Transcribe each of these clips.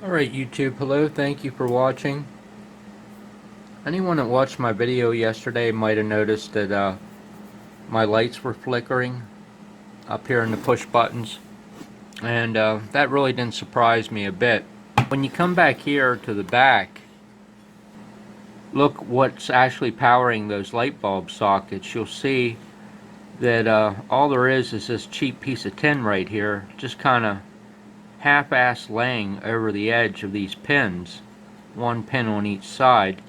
Alright YouTube, hello, thank you for watching. Anyone that watched my video yesterday might have noticed that my lights were flickering up here in the push buttons, and that really didn't surprise me a bit. When you come back here to the back, look what's actually powering those light bulb sockets. You'll see that all there is this cheap piece of tin right here, just kind of half-ass laying over the edge of these pins, one pin on each side,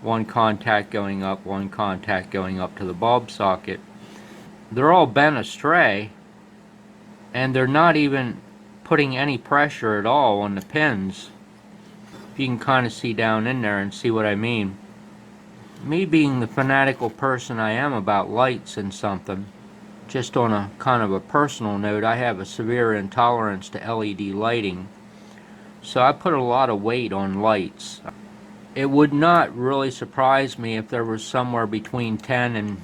one contact going up, one contact going up to the bulb socket. They're all bent astray, and they're not even putting any pressure at all on the pins. You can kind of see down in there and see what I mean. Me being the fanatical person I am about lights and something, just on a kind of a personal note, I have a severe intolerance to LED lighting, so I put a lot of weight on lights. It would not really surprise me if there was somewhere between 10 and,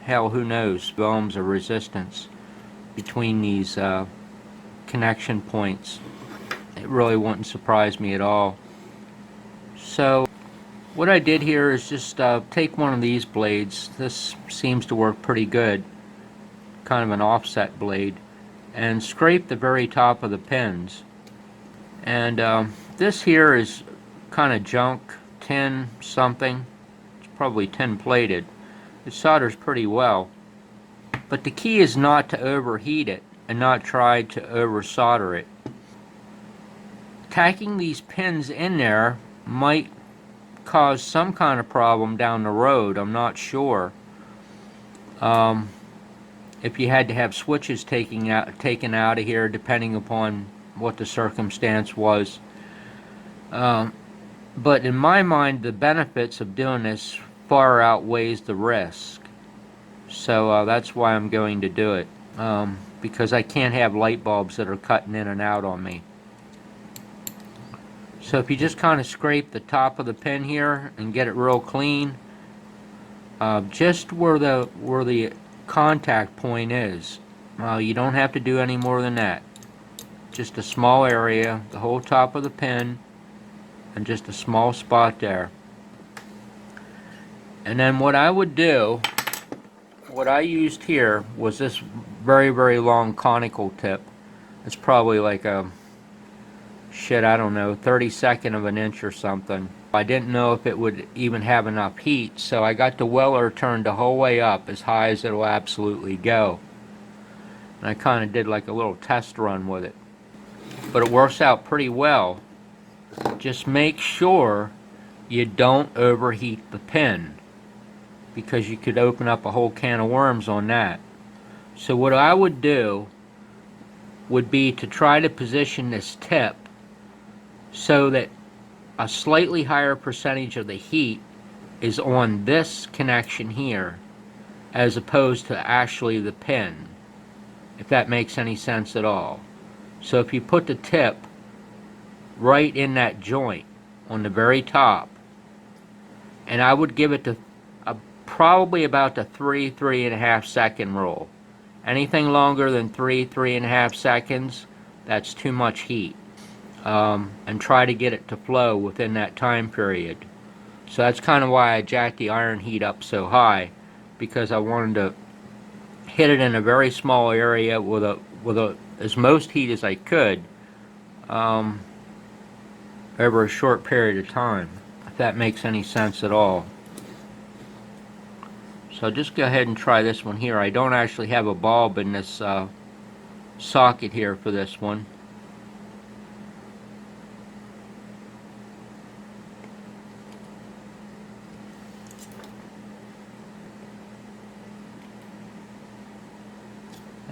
hell, who knows, ohms of resistance between these connection points. It really wouldn't surprise me at all. So what I did here is just take one of these blades. This seems to work pretty good, kind of an offset blade, and scrape the very top of the pins. And this here is kind of junk, tin something. It's probably tin plated. It solders pretty well. But the key is not to overheat it and not try to over solder it. Tacking these pins in there might cause some kind of problem down the road. I'm not sure. If you had to have switches taken out of here, depending upon what the circumstance was. But in my mind, the benefits of doing this far outweighs the risk. So that's why I'm going to do it. Because I can't have light bulbs that are cutting in and out on me. So if you just kind of scrape the top of the pin here and get it real clean, just where the contact point is. You don't have to do any more than that. Just a small area, the whole top of the pin, and just a small spot there. And then what I would do, what I used here was this very, very long conical tip. It's probably like a, I don't know, 32nd of an inch or something. I didn't know if it would even have enough heat, so I got the weller turned the whole way up as high as it will absolutely go. And I kind of did like a little test run with it. But it works out pretty well. Just make sure you don't overheat the pin, because you could open up a whole can of worms on that. So what I would do would be to try to position this tip so that a slightly higher percentage of the heat is on this connection here as opposed to actually the pin, if that makes any sense at all. So if you put the tip right in that joint on the very top, and I would give it to probably about the 3.5 second rule. Anything longer than 3.5 seconds, that's too much heat. And try to get it to flow within that time period. So that's kind of why I jacked the iron heat up so high, because I wanted to hit it in a very small area with as most heat as I could over a short period of time, if that makes any sense at all. So just go ahead and try this one here. I don't actually have a bulb in this socket here for this one.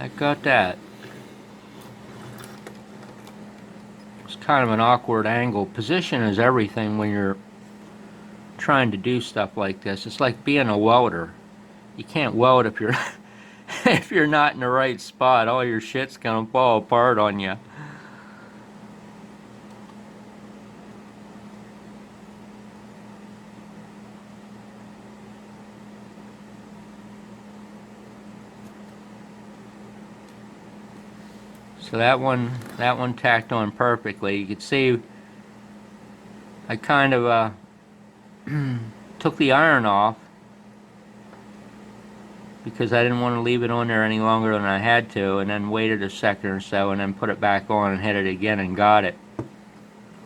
I got that. It's kind of an awkward angle. Position is everything when you're trying to do stuff like this. It's like being a welder. You can't weld if you're if you're not in the right spot. All your shit's gonna fall apart on you. So that one tacked on perfectly. You can see I kind of took the iron off because I didn't want to leave it on there any longer than I had to, and then waited a second or so and then put it back on and hit it again and got it.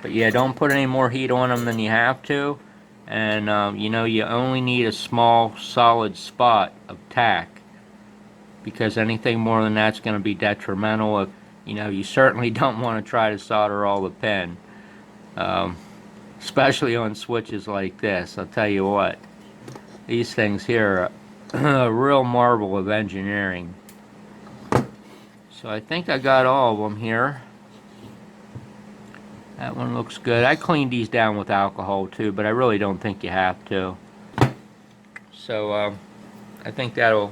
But yeah, don't put any more heat on them than you have to, and you know, you only need a small solid spot of tack, because anything more than that's going to be detrimental. If you know, you certainly don't want to try to solder all the pin, especially on switches like this. I'll tell you what, these things here are a real marvel of engineering. So I think I got all of them here. That one looks good. I cleaned these down with alcohol too, but I really don't think you have to. So I think that'll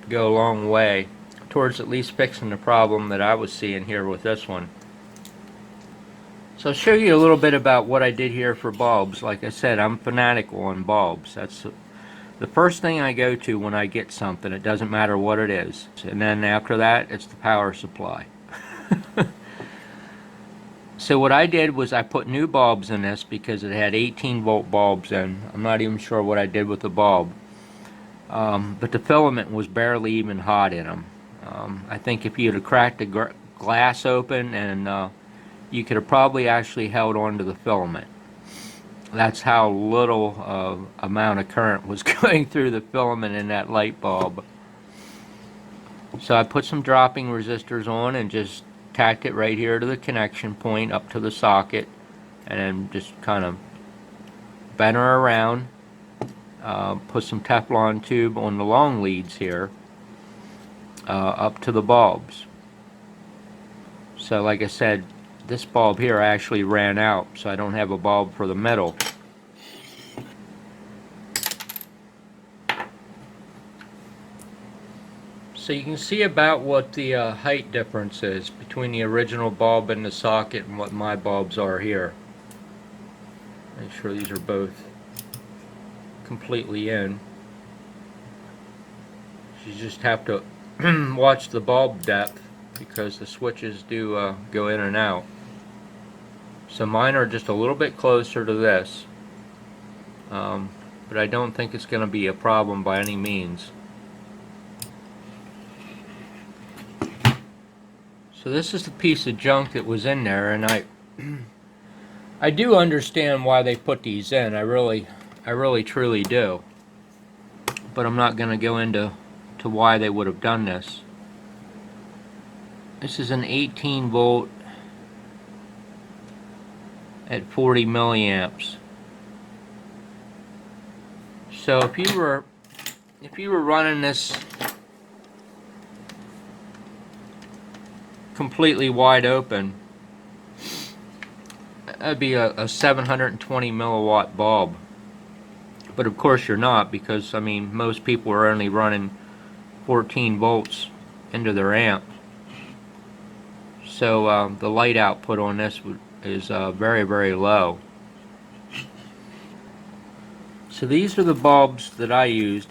go a long way towards at least fixing the problem that I was seeing here with this one. So I'll show you a little bit about what I did here for bulbs. Like I said, I'm fanatical on bulbs. That's the first thing I go to when I get something. It doesn't matter what it is. And then after that, it's the power supply. So what I did was I put new bulbs in this because it had 18-volt bulbs in. I'm not even sure what I did with the bulb. But the filament was barely even hot in them. I think if you'd have cracked the glass open, and you could have probably actually held on to the filament. That's how little amount of current was going through the filament in that light bulb. So I put some dropping resistors on and just tacked it right here to the connection point up to the socket, and then just kind of bent her around. Put some Teflon tube on the long leads here up to the bulbs. So like I said, this bulb here actually ran out, so I don't have a bulb for the middle. So you can see about what the height difference is between the original bulb in the socket and what my bulbs are here. Make sure these are both completely in. You just have to watch the bulb depth, because the switches do go in and out. So mine are just a little bit closer to this, but I don't think it's going to be a problem by any means. So this is the piece of junk that was in there, and I do understand why they put these in. I really truly do. But I'm not going to go into why they would have done this. This is an 18 volt at 40 milliamps. So if you were running this completely wide open, that'd be a 720 milliwatt bulb. But of course you're not, because I mean, most people are only running 14 volts into their amp. So the light output on this is very, very low. So these are the bulbs that I used.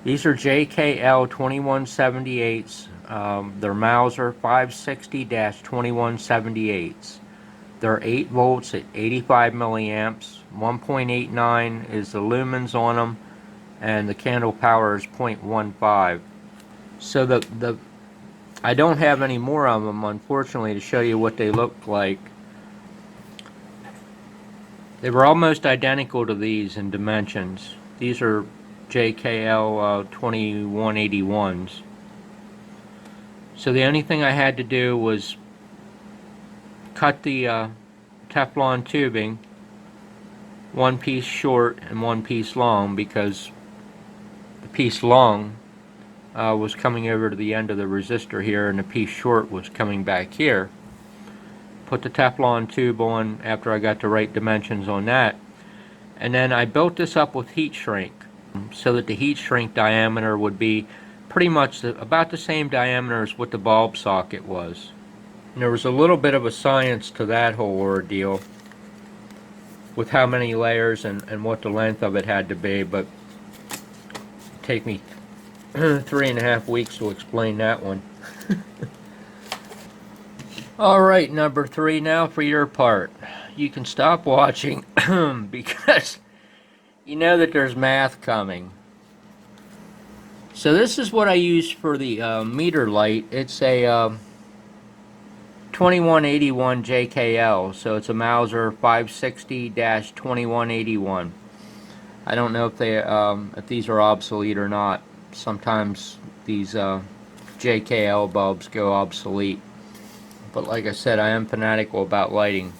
These are JKL 2178s. They're Mauser 560-2178s. They're 8 volts at 85 milliamps. 1.89 is the lumens on them, and the candle power is 0.15. So I don't have any more of them, unfortunately, to show you what they look like. They were almost identical to these in dimensions. These are JKL 2181s. So the only thing I had to do was cut the Teflon tubing one piece short and one piece long, because the piece long was coming over to the end of the resistor here, and the piece short was coming back here. Put the Teflon tube on after I got the right dimensions on that, and then I built this up with heat shrink, so that the heat shrink diameter would be pretty much about the same diameter as what the bulb socket was. And there was a little bit of a science to that whole ordeal with how many layers and what the length of it had to be, but it'd take me 3.5 weeks to explain that one. Alright, number 3, now for your part. You can stop watching because you know that there's math coming. So this is what I use for the meter light. It's a 2181 JKL, so it's a Mauser 560-2181. I don't know if these are obsolete or not. Sometimes these JKL bulbs go obsolete. But like I said, I am fanatical about lighting.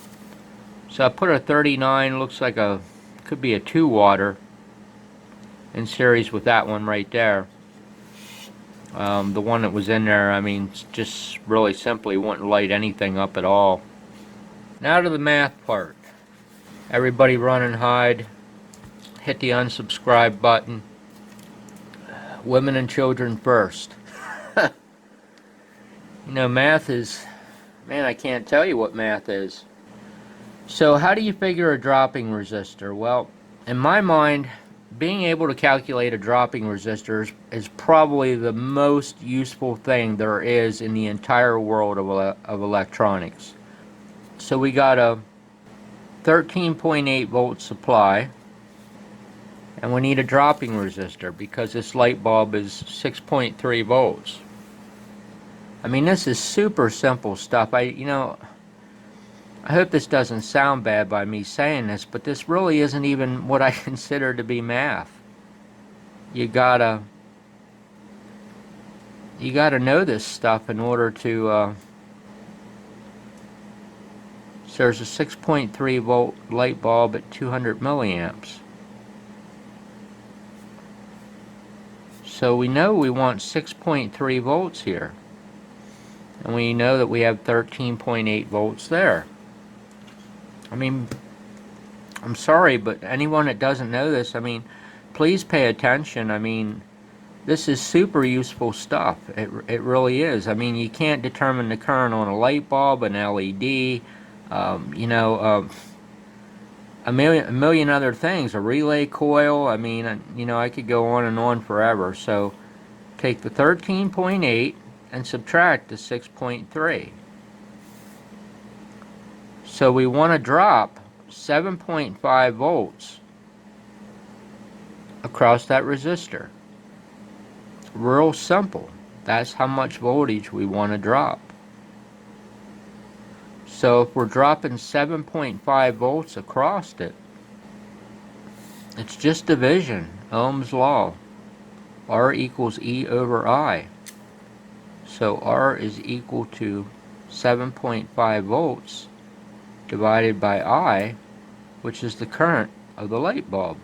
So I put a 39, looks like could be a 2-watter in series with that one right there. The one that was in there, I mean, just really simply wouldn't light anything up at all. Now to the math part. Everybody run and hide. Hit the unsubscribe button. Women and children first. You know, math is, man, I can't tell you what math is. So how do you figure a dropping resistor? Well, in my mind, being able to calculate a dropping resistor is probably the most useful thing there is in the entire world of electronics. So we got a 13.8 volt supply, and we need a dropping resistor because this light bulb is 6.3 volts. I mean, this is super simple stuff. I hope this doesn't sound bad by me saying this, but this really isn't even what I consider to be math. You gotta know this stuff in order to so there's a 6.3 volt light bulb at 200 milliamps. So we know we want 6.3 volts here. And we know that we have 13.8 volts there. I mean, I'm sorry, but anyone that doesn't know this, I mean, please pay attention. I mean, this is super useful stuff. It really is. I mean, you can't determine the current on a light bulb, an LED, a million other things, a relay coil. I mean, I could go on and on forever. So take the 13.8 and subtract the 6.3. So we want to drop 7.5 volts across that resistor. Real simple. That's how much voltage we want to drop. So if we're dropping 7.5 volts across it, it's just division, Ohm's law. R equals E over I. So R is equal to 7.5 volts divided by I, which is the current of the light bulb.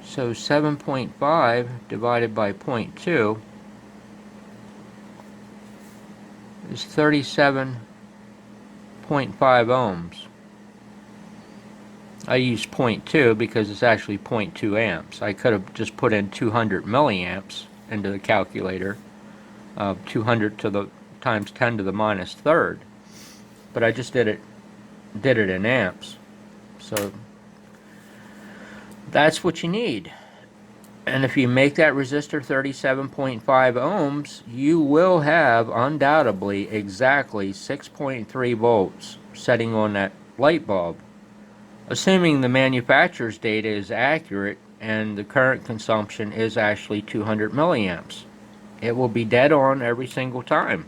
So 7.5 divided by 0.2 is 37.5 ohms. I use 0.2 because it's actually 0.2 amps. I could have just put in 200 milliamps into the calculator, 200 to the times 10 to the minus third, but I just did it in amps. So that's what you need. And if you make that resistor 37.5 ohms, you will have undoubtedly exactly 6.3 volts setting on that light bulb, assuming the manufacturer's data is accurate and the current consumption is actually 200 milliamps. It will be dead on every single time.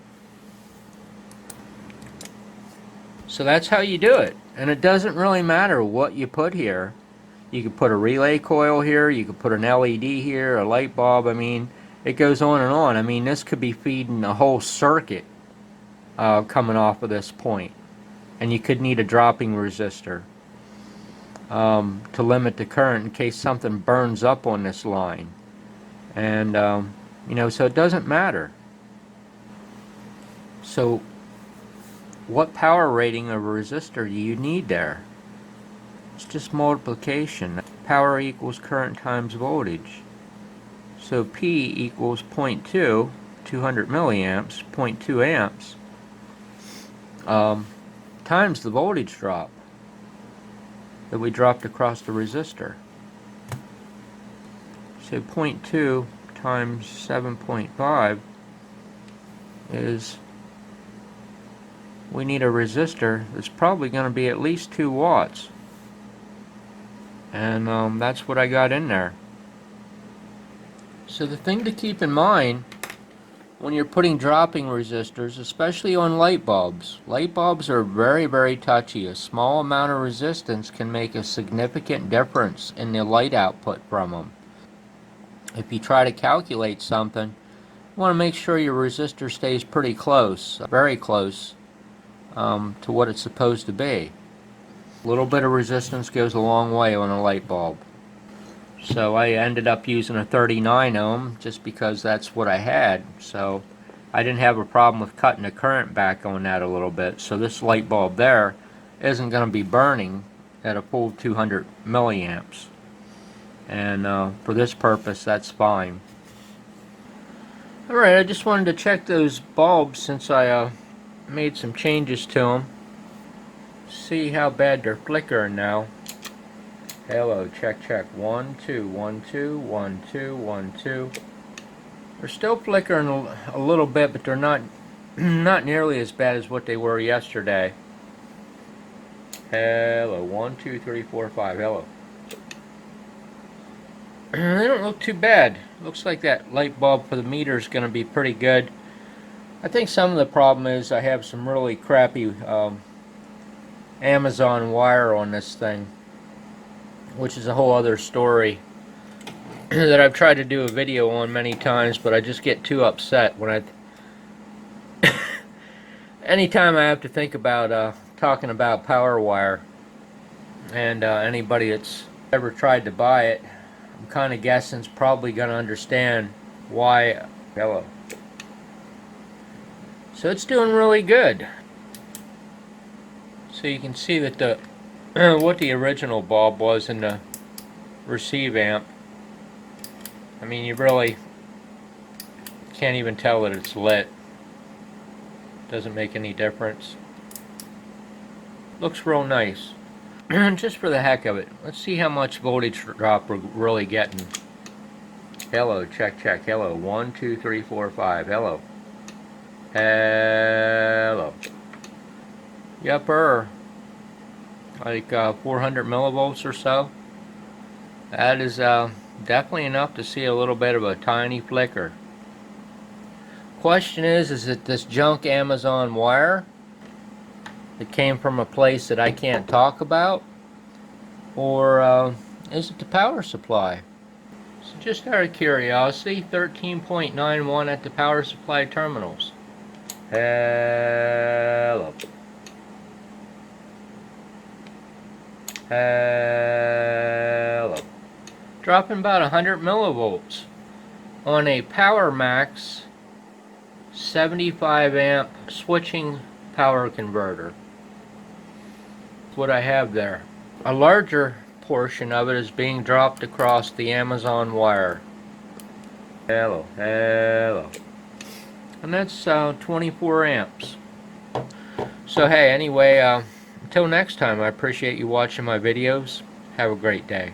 So that's how you do it. And it doesn't really matter what you put here. You could put a relay coil here, you could put an LED here, a light bulb. I mean, it goes on and on. I mean, this could be feeding a whole circuit coming off of this point. And you could need a dropping resistor to limit the current in case something burns up on this line. And, so it doesn't matter. So what power rating of a resistor do you need there? It's just multiplication. Power equals current times voltage. So P equals 0.2, 200 milliamps, 0.2 amps, times the voltage drop that we dropped across the resistor. So 0.2 times 7.5 is we need a resistor that's probably going to be at least 2 watts. And that's what I got in there. So the thing to keep in mind when you're putting dropping resistors, especially on light bulbs are very, very touchy. A small amount of resistance can make a significant difference in the light output from them. If you try to calculate something, you want to make sure your resistor stays pretty close, very close to what it's supposed to be. A little bit of resistance goes a long way on a light bulb. So I ended up using a 39 ohm just because that's what I had. So I didn't have a problem with cutting the current back on that a little bit. So this light bulb there isn't going to be burning at a full 200 milliamps. And for this purpose, that's fine. Alright, I just wanted to check those bulbs since I made some changes to them. See how bad they're flickering now. Hello, check, check. 1, 2, 1, 2, 1, 2, 1, 2. They're still flickering a little bit, but they're not nearly as bad as what they were yesterday. Hello, 1, 2, 3, 4, 5. Hello. They don't look too bad. Looks like that light bulb for the meter is going to be pretty good. I think some of the problem is I have some really crappy Amazon wire on this thing, which is a whole other story that I've tried to do a video on many times, but I just get too upset when anytime I have to think about talking about power wire. And anybody that's ever tried to buy it, I'm kind of guessing is probably going to understand why. Hello. So it's doing really good. So you can see that the what the original bulb was in the receive amp. I mean, you really can't even tell that it's lit. Doesn't make any difference. Looks real nice. Just for the heck of it, let's see how much voltage drop we're really getting. Hello, check, check. Hello, 1, 2, 3, 4, 5. Hello. Hello. Yupper. Like 400 millivolts or so. That is definitely enough to see a little bit of a tiny flicker. Question is it this junk Amazon wire that came from a place that I can't talk about, or is it the power supply? So just out of curiosity, 13.91 at the power supply terminals. Hello. Hello. Dropping about 100 millivolts on a Power Max 75 amp switching power converter. What I have there. A larger portion of it is being dropped across the Amazon wire. Hello, hello. And that's 24 amps. So hey, anyway, until next time, I appreciate you watching my videos. Have a great day.